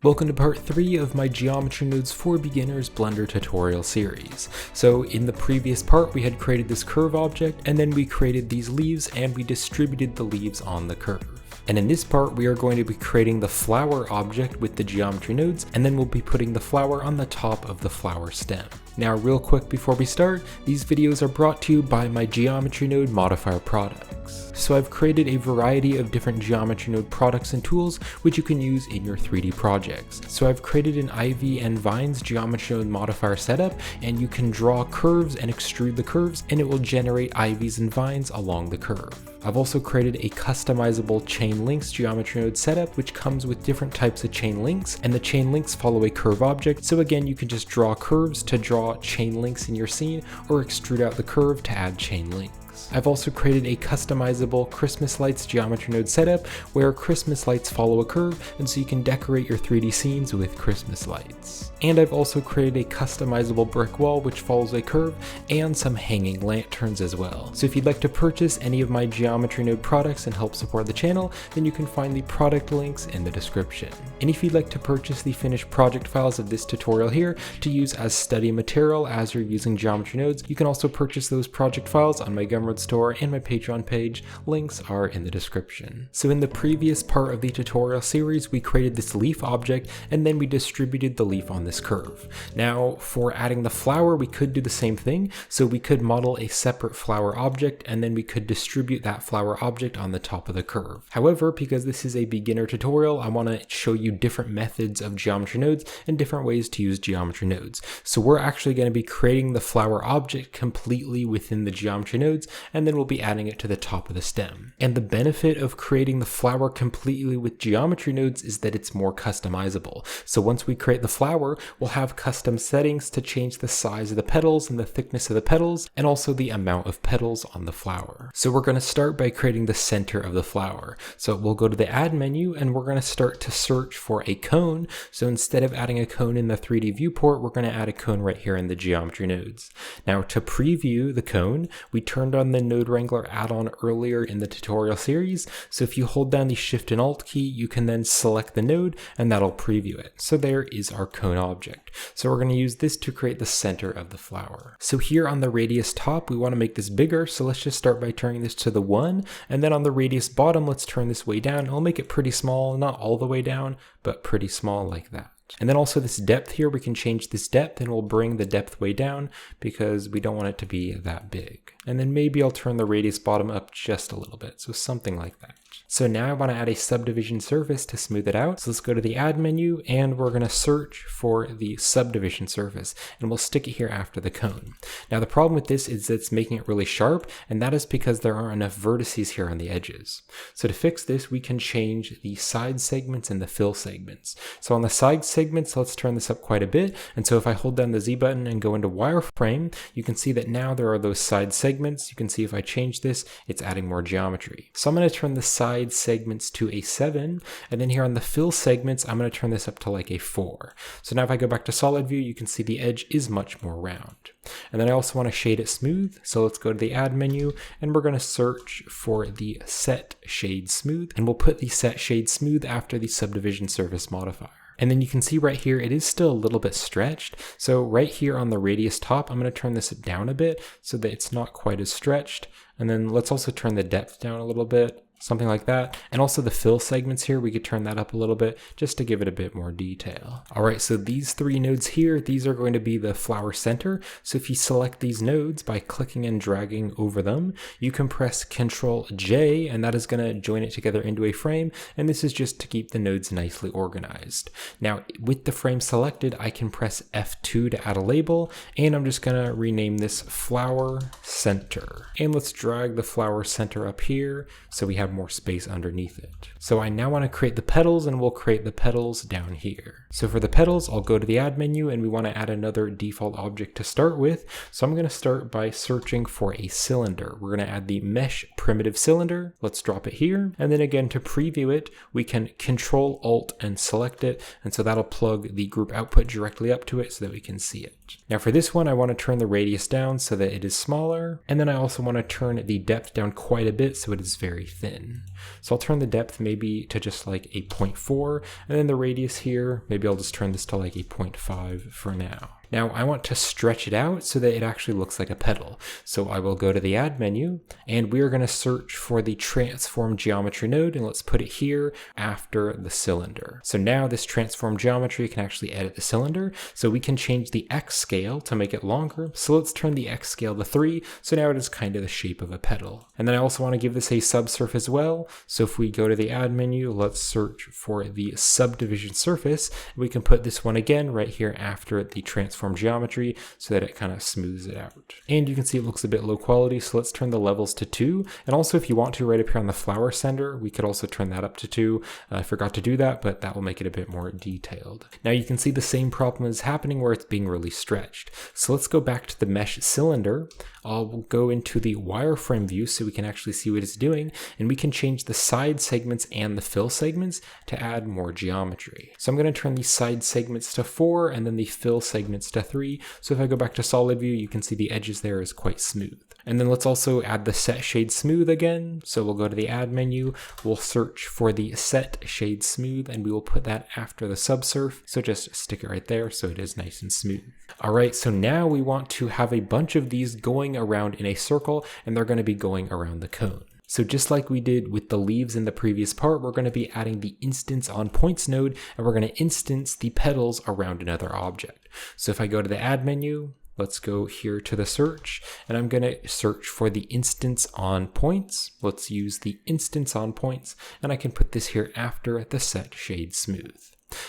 Welcome to part 3 of my Geometry Nodes for Beginners Blender tutorial series. So in the previous part we had created this curve object, and then we created these leaves and we distributed the leaves on the curve. And in this part we are going to be creating the flower object with the geometry nodes, and then we'll be putting the flower on the top of the flower stem. Now real quick before we start, these videos are brought to you by my geometry node modifier products. So I've created a variety of different geometry node products and tools which you can use in your 3D projects. So I've created an ivy and vines geometry node modifier setup, and you can draw curves and extrude the curves and it will generate ivies and vines along the curve. I've also created a customizable chain links geometry node setup which comes with different types of chain links, and the chain links follow a curve object, so again you can just draw curves to draw chain links in your scene or extrude out the curve to add chain links. I've also created a customizable Christmas lights geometry node setup where Christmas lights follow a curve, and so you can decorate your 3D scenes with Christmas lights. And I've also created a customizable brick wall which follows a curve and some hanging lanterns as well. So if you'd like to purchase any of my geometry node products and help support the channel, then you can find the product links in the description. And if you'd like to purchase the finished project files of this tutorial here to use as study material as you're using geometry nodes, you can also purchase those project files on my Gumroad store and my Patreon page. Links are in the description. So in the previous part of the tutorial series, we created this leaf object and then we distributed the leaf on this curve. Now for adding the flower, we could do the same thing. So we could model a separate flower object and then we could distribute that flower object on the top of the curve. However, because this is a beginner tutorial, I want to show you different methods of geometry nodes and different ways to use geometry nodes. So we're actually going to be creating the flower object completely within the geometry nodes, and then we'll be adding it to the top of the stem. And the benefit of creating the flower completely with geometry nodes is that it's more customizable. So once we create the flower, we'll have custom settings to change the size of the petals and the thickness of the petals, and also the amount of petals on the flower. So we're going to start by creating the center of the flower. So we'll go to the add menu and we're going to start to search for a cone. So instead of adding a cone in the 3D viewport, we're going to add a cone right here in the geometry nodes. Now to preview the cone, we turned on the Node Wrangler add-on earlier in the tutorial series. So if you hold down the Shift and Alt key, you can then select the node and that'll preview it. So there is our cone object. So we're going to use this to create the center of the flower. So here on the radius top, we want to make this bigger. So let's just start by turning this to the 1. And then on the radius bottom, let's turn this way down. I'll make it pretty small, not all the way down, but pretty small like that. And then also this depth here, we can change this depth and we'll bring the depth way down because we don't want it to be that big. And then maybe I'll turn the radius bottom up just a little bit. So something like that. So now I want to add a subdivision surface to smooth it out. So let's go to the add menu and we're going to search for the subdivision surface and we'll stick it here after the cone. Now the problem with this is it's making it really sharp, and that is because there aren't enough vertices here on the edges. So to fix this, we can change the side segments and the fill segments. So on the side segments, let's turn this up quite a bit. And so if I hold down the Z button and go into wireframe, you can see that now there are those side segments. You can see if I change this, it's adding more geometry. So I'm going to turn the side segments to a 7, and then here on the fill segments I'm going to turn this up to like a 4. So now if I go back to solid view, you can see the edge is much more round. And then I also want to shade it smooth, so let's go to the add menu and we're going to search for the set shade smooth, and we'll put the set shade smooth after the subdivision surface modifier. And then you can see right here, it is still a little bit stretched. So right here on the radius top, I'm going to turn this down a bit so that it's not quite as stretched. And then let's also turn the depth down a little bit. Something like that. And also the fill segments here, we could turn that up a little bit just to give it a bit more detail. All right, so these 3 nodes here, these are going to be the flower center. So if you select these nodes by clicking and dragging over them, you can press Ctrl J and that is going to join it together into a frame. And this is just to keep the nodes nicely organized. Now with the frame selected, I can press F2 to add a label, and I'm just going to rename this flower center. And let's drag the flower center up here so we have more space underneath it. So I now want to create the petals, and we'll create the petals down here. So for the petals, I'll go to the add menu and we want to add another default object to start with. So I'm going to start by searching for a cylinder. We're going to add the mesh primitive cylinder. Let's drop it here. And then again, to preview it, we can Control Alt and select it. And so that'll plug the group output directly up to it so that we can see it. Now for this one, I want to turn the radius down so that it is smaller. And then I also want to turn the depth down quite a bit so it is very thin. in. So I'll turn the depth maybe to just like a 0.4, and then the radius here, maybe I'll just turn this to like a 0.5 for now. Now I want to stretch it out so that it actually looks like a petal. So I will go to the add menu, and we are going to search for the transform geometry node, and let's put it here after the cylinder. So now this transform geometry can actually edit the cylinder. So we can change the X scale to make it longer. So let's turn the X scale to 3. So now it is kind of the shape of a petal. And then I also want to give this a subsurface as well. So if we go to the add menu, let's search for the subdivision surface. We can put this one again right here after the transform geometry so that it kind of smooths it out. And you can see it looks a bit low quality, so let's turn the levels to 2. And also if you want to, right up here on the flower center, we could also turn that up to 2. I forgot to do that, but that will make it a bit more detailed. Now you can see the same problem is happening where it's being really stretched. So let's go back to the mesh cylinder. I'll go into the wireframe view so we can actually see what it's doing, and we can change the side segments and the fill segments to add more geometry. So I'm going to turn the side segments to 4 and then the fill segments to 3. So if I go back to solid view, you can see the edges there is quite smooth. And then let's also add the set shade smooth again. So we'll go to the add menu, we'll search for the set shade smooth, and we will put that after the subsurf. So just stick it right there so it is nice and smooth. All right, so now we want to have a bunch of these going around in a circle, and they're going to be going around the cone. So just like we did with the leaves in the previous part, we're going to be adding the instance on points node, and we're going to instance the petals around another object. So if I go to the add menu, let's go here to the search, and I'm going to search for the instance on points. Let's use the instance on points, and I can put this here after the set shade smooth.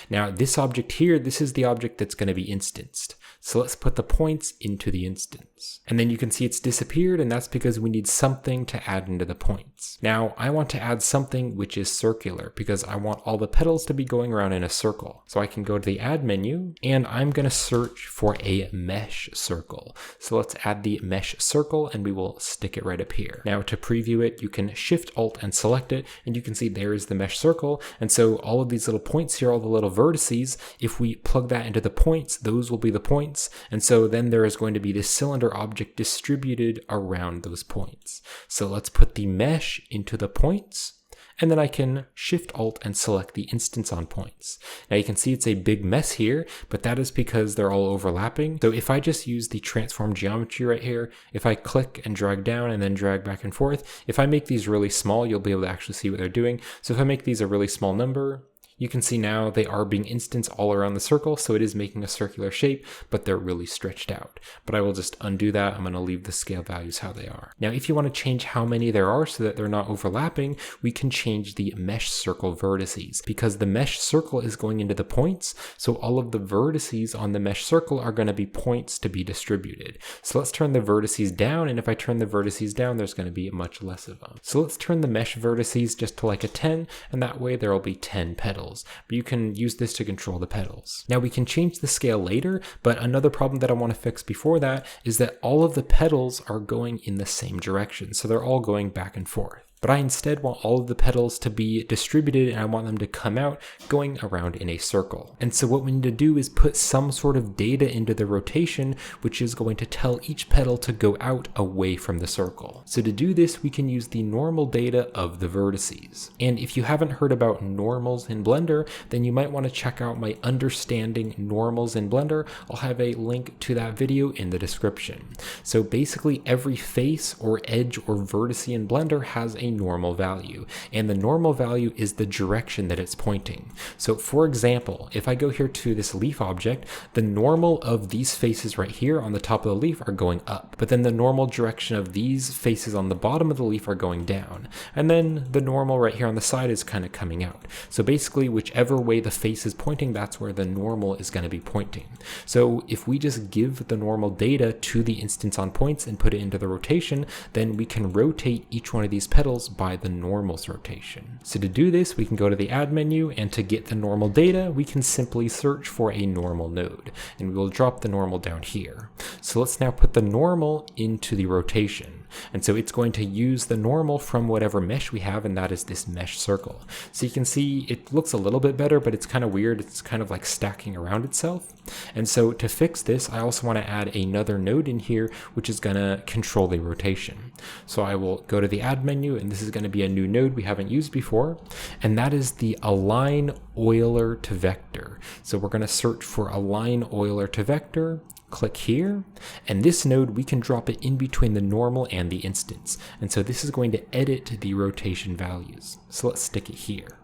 Now this object here, this is the object that's going to be instanced. So let's put the points into the instance. And then you can see it's disappeared, and that's because we need something to add into the points. Now I want to add something which is circular because I want all the petals to be going around in a circle. So I can go to the add menu, and I'm going to search for a mesh circle. So let's add the mesh circle, and we will stick it right up here. Now to preview it, you can Shift Alt and select it, and you can see there is the mesh circle. And so all of these little points here, all the little vertices, if we plug that into the points, those will be the points. And so then there is going to be this cylinder object distributed around those points. So let's put the mesh into the points, and then I can Shift Alt and select the instance on points. Now you can see it's a big mess here, but that is because they're all overlapping. So if I just use the transform geometry right here, if I click and drag down and then drag back and forth, if I make these really small, you'll be able to actually see what they're doing. So if I make these a really small number, you can see now they are being instanced all around the circle, so it is making a circular shape, but they're really stretched out. But I will just undo that. I'm going to leave the scale values how they are. Now, if you want to change how many there are so that they're not overlapping, we can change the mesh circle vertices, because the mesh circle is going into the points, so all of the vertices on the mesh circle are going to be points to be distributed. So let's turn the vertices down, and if I turn the vertices down, there's going to be much less of them. So let's turn the mesh vertices just to like a 10, and that way there will be 10 petals. But you can use this to control the petals. Now we can change the scale later, but another problem that I want to fix before that is that all of the petals are going in the same direction. So they're all going back and forth. But I instead want all of the petals to be distributed, and I want them to come out going around in a circle. And so what we need to do is put some sort of data into the rotation, which is going to tell each petal to go out away from the circle. So to do this, we can use the normal data of the vertices. And if you haven't heard about normals in Blender, then you might want to check out my Understanding Normals in Blender. I'll have a link to that video in the description. So basically every face or edge or vertice in Blender has a normal value, and the normal value is the direction that it's pointing. So for example, if I go here to this leaf object, the normal of these faces right here on the top of the leaf are going up, but then the normal direction of these faces on the bottom of the leaf are going down, and then the normal right here on the side is kind of coming out. So basically whichever way the face is pointing, that's where the normal is going to be pointing. So if we just give the normal data to the instance on points and put it into the rotation, then we can rotate each one of these petals by the normals rotation. So to do this, we can go to the add menu, and to get the normal data, we can simply search for a normal node, and we will drop the normal down here. So let's now put the normal into the rotation. And so it's going to use the normal from whatever mesh we have, and that is this mesh circle. So you can see it looks a little bit better, but it's kind of weird. It's kind of like stacking around itself. And so to fix this, I also want to add another node in here, which is going to control the rotation. So I will go to the add menu, and this is going to be a new node we haven't used before, and that is the align Euler to vector. So we're going to search for align Euler to vector, click here, and this node, we can drop it in between the normal and the instance. And so this is going to edit the rotation values. So let's stick it here.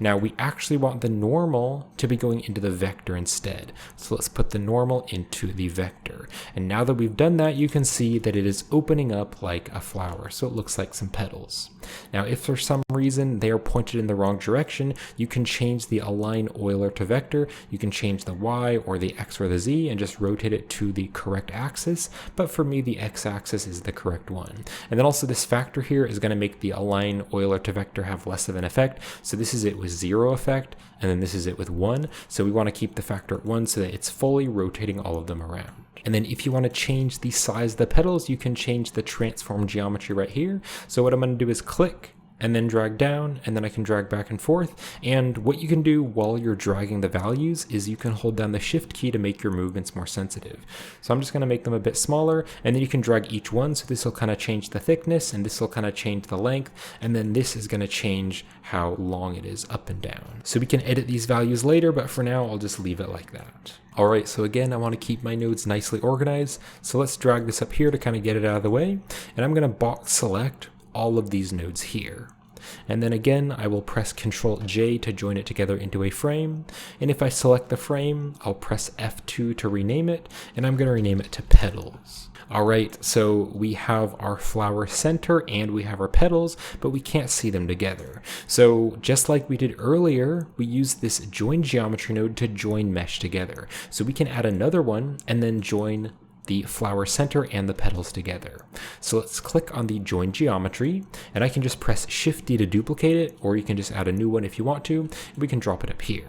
Now we actually want the normal to be going into the vector instead. So let's put the normal into the vector. And now that we've done that, you can see that it is opening up like a flower. So it looks like some petals. Now, if for some reason they are pointed in the wrong direction, you can change the align Euler to vector. You can change the Y or the X or the Z and just rotate it to the correct axis. But for me, the X axis is the correct one. And then also this factor here is going to make the align Euler to vector have less of an effect. So this is it with 0 effect, and then this is it with 1. So we want to keep the factor at 1 so that it's fully rotating all of them around. And then if you want to change the size of the petals, you can change the transform geometry right here. So what I'm going to do is click and then drag down, and then I can drag back and forth. And what you can do while you're dragging the values is you can hold down the shift key to make your movements more sensitive. So I'm just going to make them a bit smaller, and then you can drag each one. So this will kind of change the thickness, and this will kind of change the length, and then this is going to change how long it is up and down. So we can edit these values later, but for now I'll just leave it like that. All right, so again, I want to keep my nodes nicely organized. So let's drag this up here to kind of get it out of the way. And I'm going to box select all of these nodes here. And then again, I will press Ctrl J to join it together into a frame. And if I select the frame, I'll press F2 to rename it, and I'm going to rename it to Petals. All right, so we have our flower center and we have our petals, but we can't see them together. So just like we did earlier, we use this join geometry node to join mesh together. So we can add another one and then join the flower center and the petals together. So let's click on the join geometry, and I can just press Shift D to duplicate it, or you can just add a new one if you want to, and we can drop it up here.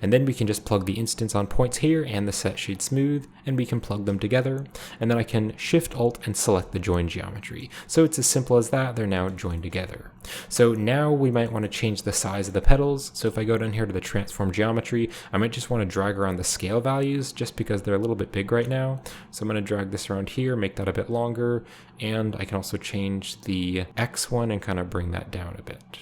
And then we can just plug the instance on points here and the set shade smooth, and we can plug them together. And then I can Shift Alt and select the join geometry. So it's as simple as that. They're now joined together. So now we might want to change the size of the petals. So if I go down here to the transform geometry, I might just want to drag around the scale values just because they're a little bit big right now. So I'm going to drag this around here, make that a bit longer. And I can also change the X one and kind of bring that down a bit.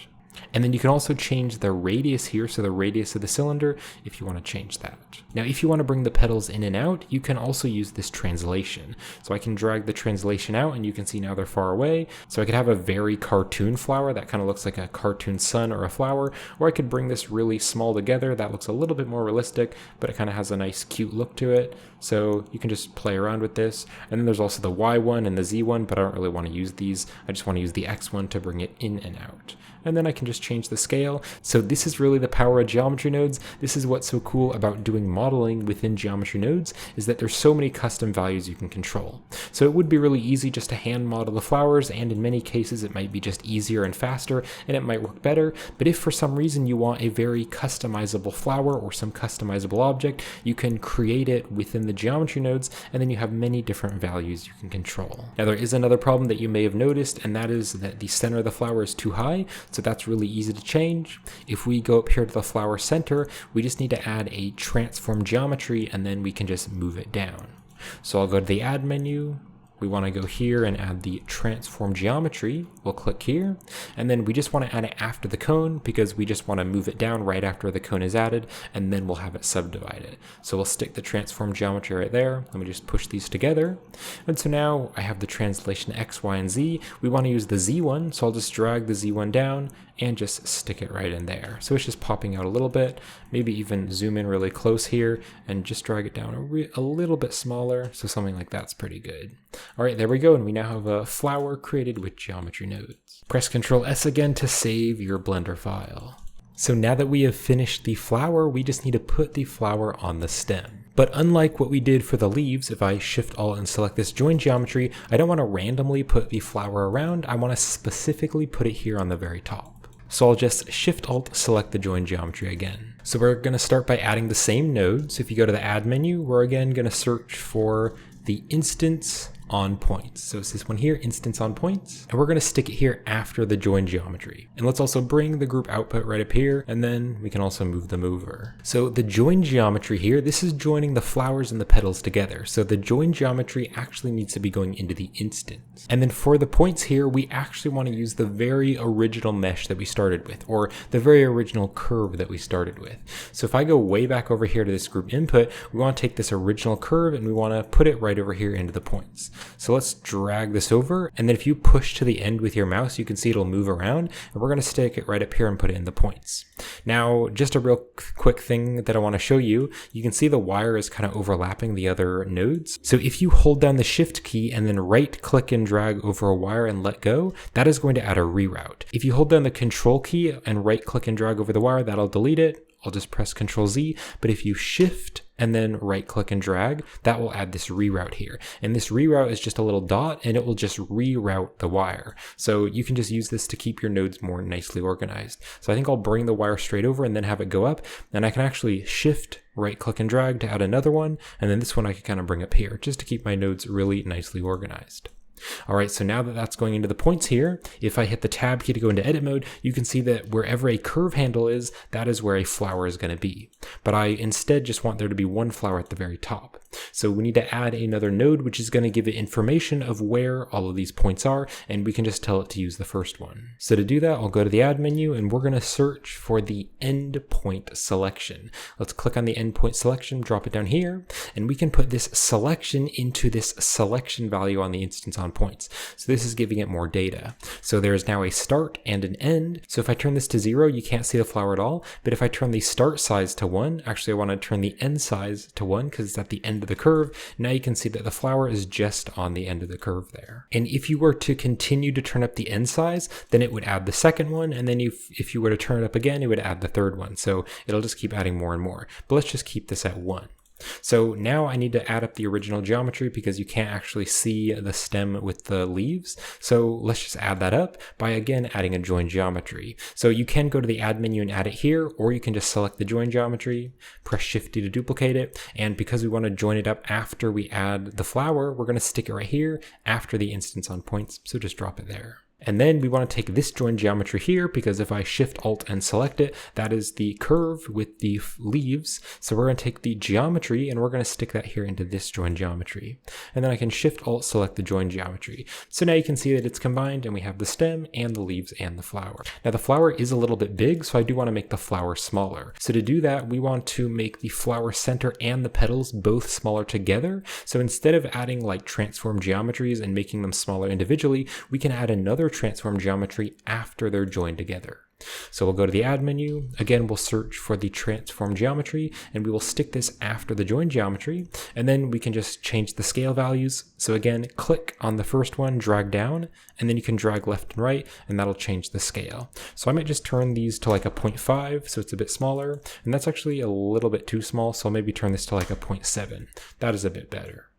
And then you can also change the radius here, so the radius of the cylinder, if you want to change that. Now, if you want to bring the petals in and out, you can also use this translation. So I can drag the translation out, and you can see now they're far away. So I could have a very cartoon flower that kind of looks like a cartoon sun or a flower, or I could bring this really small together. That looks a little bit more realistic, but it kind of has a nice cute look to it. So you can just play around with this. And then there's also the Y one and the Z one, but I don't really want to use these. I just want to use the X one to bring it in and out. And then I can just change the scale. So this is really the power of geometry nodes. This is what's so cool about doing modeling within geometry nodes, is that there's so many custom values you can control. So it would be really easy just to hand model the flowers, and in many cases it might be just easier and faster, and it might work better. But if for some reason you want a very customizable flower or some customizable object, you can create it within the geometry nodes, and then you have many different values you can control. Now there is another problem that you may have noticed, and that is that the center of the flower is too high. So that's really easy to change. If we go up here to the flower center, we just need to add a transform geometry, and then we can just move it down. So I'll go to the add menu. We want to go here and add the transform geometry. We'll click here, and then we just want to add it after the cone because we just want to move it down right after the cone is added, and then we'll have it subdivided. So we'll stick the transform geometry right there. Let me just push these together. And so now I have the translation X, Y, and Z. We want to use the Z one, so I'll just drag the Z one down and just stick it right in there. So it's just popping out a little bit, maybe even zoom in really close here and just drag it down a little bit smaller. So something like that's pretty good. All right, there we go. And we now have a flower created with geometry nodes. Press Ctrl S again to save your Blender file. So now that we have finished the flower, we just need to put the flower on the stem. But unlike what we did for the leaves, if I Shift Alt and select this join geometry, I don't want to randomly put the flower around. I want to specifically put it here on the very top. So I'll just Shift Alt select the join geometry again. So we're going to start by adding the same node. So if you go to the add menu, we're again going to search for the instance on points. So it's this one here, instance on points, and we're going to stick it here after the join geometry. And let's also bring the group output right up here, and then we can also move them over. So the join geometry here, this is joining the flowers and the petals together. So the join geometry actually needs to be going into the instance. And then for the points here, we actually want to use the very original mesh that we started with, or the very original curve that we started with. So if I go way back over here to this group input, we want to take this original curve and we want to put it right over here into the points. So let's drag this over, and then if you push to the end with your mouse, you can see it'll move around, and we're going to stick it right up here and put it in the points. Now, just a real quick thing that I want to show you, you can see the wire is kind of overlapping the other nodes. So if you hold down the shift key and then right click and drag over a wire and let go, that is going to add a reroute. If you hold down the control key and right click and drag over the wire, that'll delete it. I'll just press Control Z, but if you shift and then right click and drag, that will add this reroute here. And this reroute is just a little dot and it will just reroute the wire. So you can just use this to keep your nodes more nicely organized. So I think I'll bring the wire straight over and then have it go up, and I can actually shift, right click and drag to add another one, and then this one I can kind of bring up here just to keep my nodes really nicely organized. All right, so now that that's going into the points here, if I hit the tab key to go into edit mode, you can see that wherever a curve handle is, that is where a flower is going to be. But I instead just want there to be one flower at the very top. So we need to add another node, which is going to give it information of where all of these points are, and we can just tell it to use the first one. So to do that, I'll go to the add menu, and we're going to search for the endpoint selection. Let's click on the endpoint selection, drop it down here, and we can put this selection into this selection value on the instance on points. So this is giving it more data. So there is now a start and an end. So if I turn this to 0, you can't see the flower at all. But if I turn the start size to 1, actually I want to turn the end size to 1 because it's at the end of the curve. Now you can see that the flower is just on the end of the curve there. And if you were to continue to turn up the end size, then it would add the second one. And then if you were to turn it up again, it would add the third one. So it'll just keep adding more and more. But let's just keep this at 1. So now I need to add up the original geometry because you can't actually see the stem with the leaves. So let's just add that up by again adding a join geometry. So you can go to the add menu and add it here, or you can just select the join geometry, press Shift D to duplicate it. And because we want to join it up after we add the flower, we're going to stick it right here after the instance on points. So just drop it there. And then we want to take this join geometry here because if I Shift Alt and select it, that is the curve with the leaves. So we're going to take the geometry and we're going to stick that here into this join geometry. And then I can Shift Alt select the join geometry. So now you can see that it's combined and we have the stem and the leaves and the flower. Now the flower is a little bit big, so I do want to make the flower smaller. So to do that, we want to make the flower center and the petals both smaller together. So instead of adding like transform geometries and making them smaller individually, we can add another transform geometry after they're joined together. So we'll go to the add menu. Again, we'll search for the transform geometry and we will stick this after the join geometry, and then we can just change the scale values. So again, click on the first one, drag down, and then you can drag left and right and that'll change the scale. So I might just turn these to like a 0.5 so it's a bit smaller, and that's actually a little bit too small, so I'll maybe turn this to like a 0.7. That is a bit better.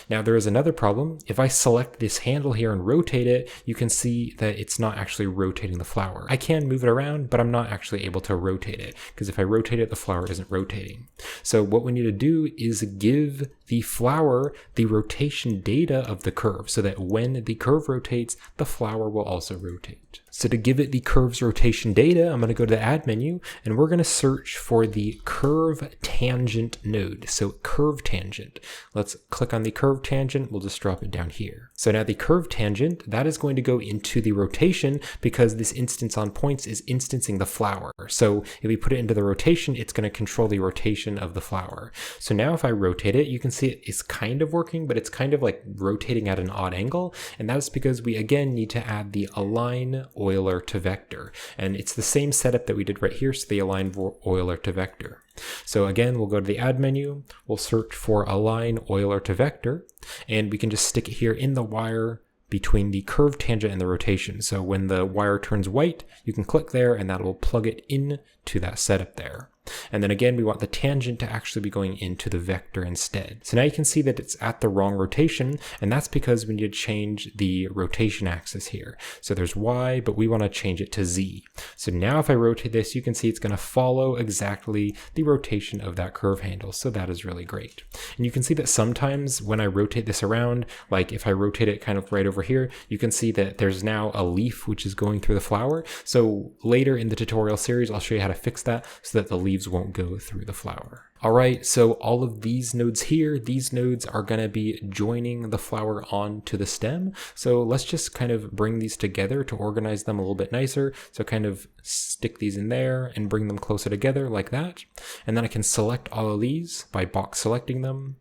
Now there is another problem. If I select this handle here and rotate it, you can see that it's not actually rotating the flower. I can move it around, but I'm not actually able to rotate it because if I rotate it, the flower isn't rotating. So what we need to do is give the flower the rotation data of the curve so that when the curve rotates, the flower will also rotate. So to give it the curve's rotation data, I'm going to go to the add menu and we're going to search for the curve tangent node. So curve tangent. Let's click on the curve tangent. We'll just drop it down here. So now the curve tangent, that is going to go into the rotation because this instance on points is instancing the flower. So if we put it into the rotation, it's going to control the rotation of the flower. So now if I rotate it, you can see it is kind of working, but it's kind of like rotating at an odd angle. And that's because we again need to add the align Euler to vector. And it's the same setup that we did right here, so the align Euler to vector. So again, we'll go to the add menu, we'll search for align Euler to vector, and we can just stick it here in the wire between the curve tangent and the rotation. So when the wire turns white, you can click there and that will plug it in to that setup there. And then again, we want the tangent to actually be going into the vector instead. So now you can see that it's at the wrong rotation, and that's because we need to change the rotation axis here. So there's Y, but we want to change it to Z. So now if I rotate this, you can see it's going to follow exactly the rotation of that curve handle. So that is really great. And you can see that sometimes when I rotate this around, like if I rotate it kind of right over here, you can see that there's now a leaf which is going through the flower. So later in the tutorial series, I'll show you how to fix that so that the leaves won't go through the flower. All right, so all of these nodes here, these nodes are going to be joining the flower onto the stem. So let's just kind of bring these together to organize them a little bit nicer. So kind of stick these in there and bring them closer together like that. And then I can select all of these by box selecting them.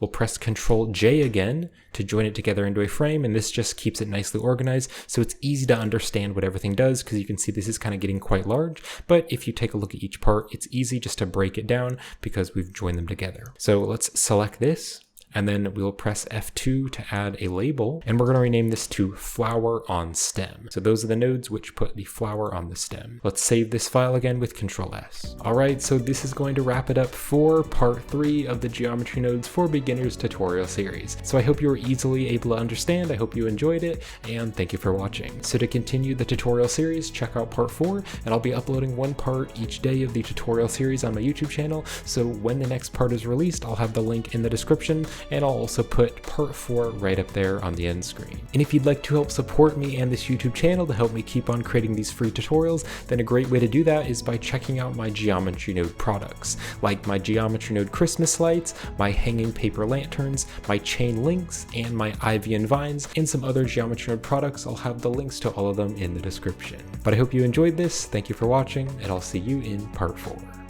We'll press Ctrl J again to join it together into a frame, and this just keeps it nicely organized, so it's easy to understand what everything does, because you can see this is kind of getting quite large, but if you take a look at each part, it's easy just to break it down because we've joined them together. So let's select this, and then we'll press F2 to add a label, and we're going to rename this to flower on stem. So those are the nodes which put the flower on the stem. Let's save this file again with Ctrl S. All right, so this is going to wrap it up for part 3 of the Geometry Nodes for Beginners tutorial series. So I hope you were easily able to understand, I hope you enjoyed it, and thank you for watching. So to continue the tutorial series, check out part 4, and I'll be uploading one part each day of the tutorial series on my YouTube channel, so when the next part is released, I'll have the link in the description, and I'll also put part 4 right up there on the end screen. And if you'd like to help support me and this YouTube channel to help me keep on creating these free tutorials, then a great way to do that is by checking out my Geometry Node products, like my Geometry Node Christmas lights, my hanging paper lanterns, my chain links, and my ivy and vines, and some other Geometry Node products. I'll have the links to all of them in the description. But I hope you enjoyed this, thank you for watching, and I'll see you in part 4.